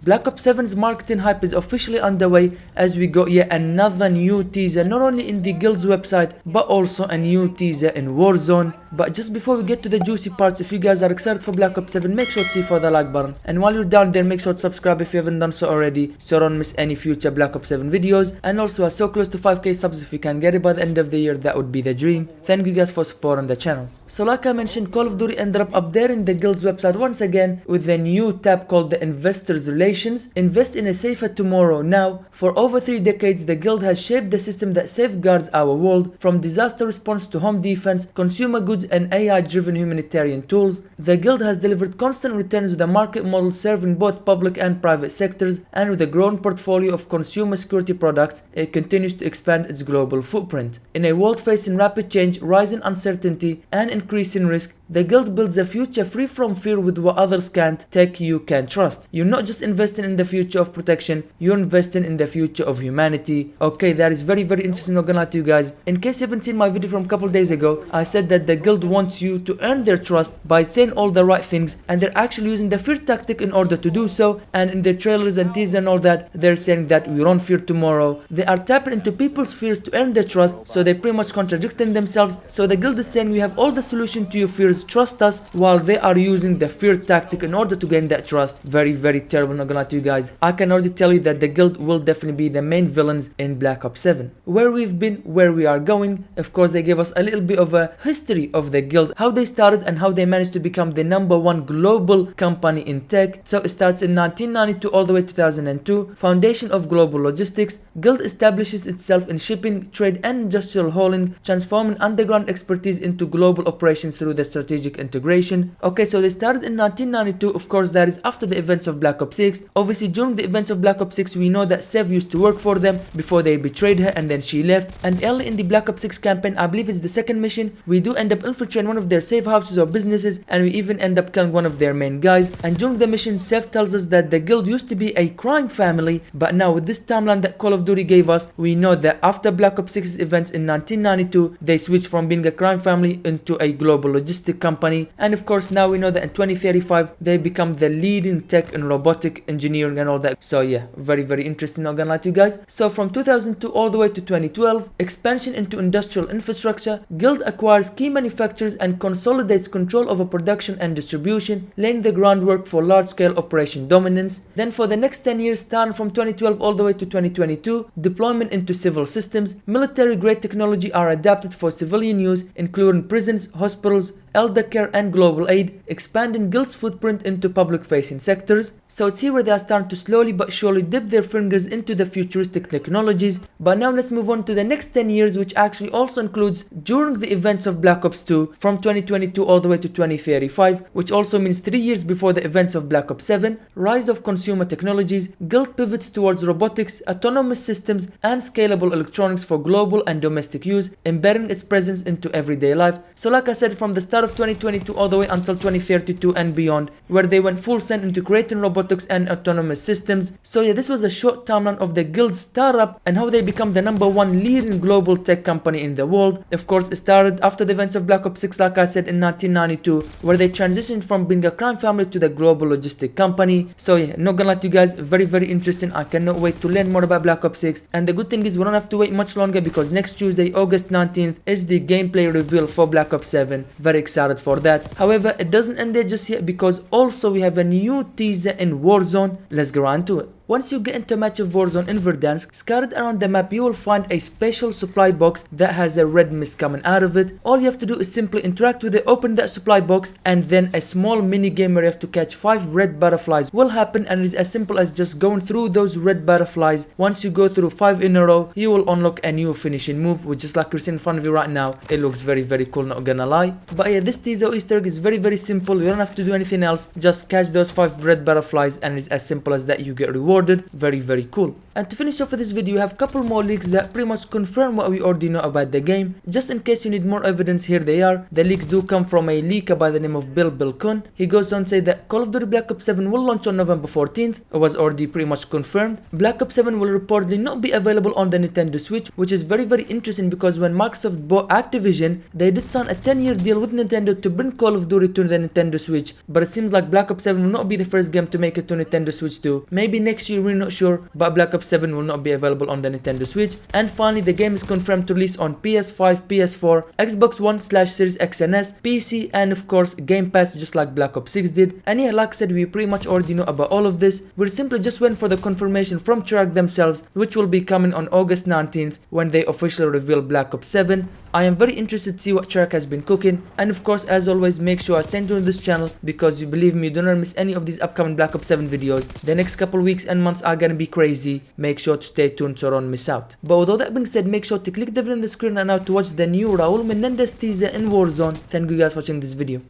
Black Ops 7's marketing hype is officially underway as we got yet another new teaser, not only in the guild's website but also a new teaser in Warzone. But just before we get to the juicy parts, if you guys are excited for Black Ops 7, make sure to see for the like button, and while you're down there, make sure to subscribe if you haven't done so already so you don't miss any future Black Ops 7 videos. And also, we're so close to 5k subs. If we can get it by the end of the year, that would be the dream. Thank you guys for supporting the channel. So like I mentioned, Call of Duty ended up updating the guild's website once again with a new tab called the Investors Relations. Invest in a safer tomorrow now. For over 3 decades, the guild has shaped the system that safeguards our world, from disaster response to home defense, consumer goods and AI-driven humanitarian tools. The guild has delivered constant returns with a market model serving both public and private sectors, and with a growing portfolio of consumer security products, it continues to expand its global footprint. In a world facing rapid change, rising uncertainty and increasing risk, the guild builds a future free from fear with what others can't. Tech you can trust. You're not just investing in the future of protection, you're investing in the future of humanity. Okay, that is very interesting, not gonna lie to you guys. In case you haven't seen my video from a couple days ago, I said that the guild wants you to earn their trust by saying all the right things, and they're actually using the fear tactic in order to do so. And in their trailers and teasers and all that, they're saying that we don't fear tomorrow. They are tapping into people's fears to earn their trust, so they're pretty much contradicting themselves. So the guild is saying we have all the solution to your fears, trust us, while they are using the fear tactic in order to gain that trust. Very terrible, not gonna lie to you guys. I can already tell you that the guild will definitely be the main villains in Black Ops 7. Where we've been, where we are going. Of course, they gave us a little bit of a history of the guild, how they started and how they managed to become the #1 global company in tech. So it starts in 1992 all the way to 2002. Foundation of global logistics. Guild establishes itself in shipping, trade and industrial hauling, transforming underground expertise into global operations through the strategic integration. Okay, so they started in 1992. Of course, that is after the events of Black Ops 6. Obviously, during the events of Black Ops 6, we know that Sev used to work for them before they betrayed her and then she left. And early in the Black Ops 6 campaign, I believe it's the second mission, we do end up infiltrating one of their safe houses or businesses, and we even end up killing one of their main guys. And during the mission, Sev tells us that the guild used to be a crime family, but now with this timeline that Call of Duty gave us, we know that after Black Ops 6's events in 1992, they switched from being a crime family into a global logistic company. And of course, now we know that in 2035, they become the leading tech and robotic engineering and all that. So yeah, very interesting, not gonna lie to you guys. So from 2002 all the way to 2012, expansion into industrial infrastructure. Guild acquires key manufacturers and consolidates control over production and distribution, laying the groundwork for large-scale operation dominance. Then for the next 10 years, starting from 2012 all the way to 2022, deployment into civil systems. Military-grade technology are adapted for civilian use, including prisons, hospitals, elder care and global aid, expanding Guild's footprint into public-facing sectors. So it's here where they are starting to slowly but surely dip their fingers into the futuristic technologies. But now let's move on to the next 10 years, which actually also includes during the events of Black Ops 2 from 2022 all the way to 2035, which also means 3 years before the events of Black Ops 7. Rise of consumer technologies. Guild pivots towards robotics, autonomous systems and scalable electronics for global and domestic use, embedding its presence into everyday life. So like I said, from the start of 2022 all the way until 2032 and beyond, where they went full send into creating robotics and autonomous systems. So yeah, this was a short timeline of the guild startup and how they become the #1 leading global tech company in the world. Of course, it started after the events of Black Ops 6, like I said, in 1992, where they transitioned from being a crime family to the global logistic company. So yeah, not gonna lie to you guys, very interesting. I cannot wait to learn more about Black Ops 6. And the good thing is we don't have to wait much longer, because next Tuesday, August 19th, is the gameplay reveal for Black Ops 7. Very excited for that. However, it doesn't end there just yet, because also we have a new teaser in Warzone. Let's go on to it. Once you get into a match of Warzone in Verdansk, scattered around the map you will find a special supply box that has a red mist coming out of it. All you have to do is simply interact with it, open that supply box, and then a small mini game where you have to catch 5 red butterflies will happen, and it is as simple as just going through those red butterflies. Once you go through 5 in a row, you will unlock a new finishing move, which is like you're seeing in front of you right now. It looks very cool, not gonna lie. But yeah, this teaser Easter egg is very simple. You don't have to do anything else, just catch those 5 red butterflies, and it's as simple as that. You get rewarded. rewarded. Very cool. And to finish off with this video, we have a couple more leaks that pretty much confirm what we already know about the game. Just in case you need more evidence, here they are. The leaks do come from a leaker by the name of Bill Kun. He goes on to say that Call of Duty Black Ops 7 will launch on November 14th. It was already pretty much confirmed. Black Ops 7 will reportedly not be available on the Nintendo Switch, which is very interesting because when Microsoft bought Activision, they did sign a 10-year deal with Nintendo to bring Call of Duty to the Nintendo Switch. But it seems like Black Ops 7 will not be the first game to make it to Nintendo Switch too. Maybe next year, we're not sure, but Black Ops 7 will not be available on the Nintendo Switch. And finally, the game is confirmed to release on PS5, PS4, Xbox One/Series X and S, PC, and of course Game Pass, just like Black Ops 6 did. And yeah, like I said, we pretty much already know about all of this. We're simply just waiting for the confirmation from Treyarch themselves, which will be coming on August 19th when they officially reveal Black Ops 7. I am very interested to see what Treyarch has been cooking, and of course, as always, make sure I stay tuned to this channel because you believe me, you do not miss any of these upcoming Black Ops 7 videos. The next couple weeks and months are gonna be crazy. Make sure to stay tuned so you don't miss out. But with all that being said, make sure to click the video on the screen right now to watch the new Raul Menendez teaser in Warzone. Thank you guys for watching this video.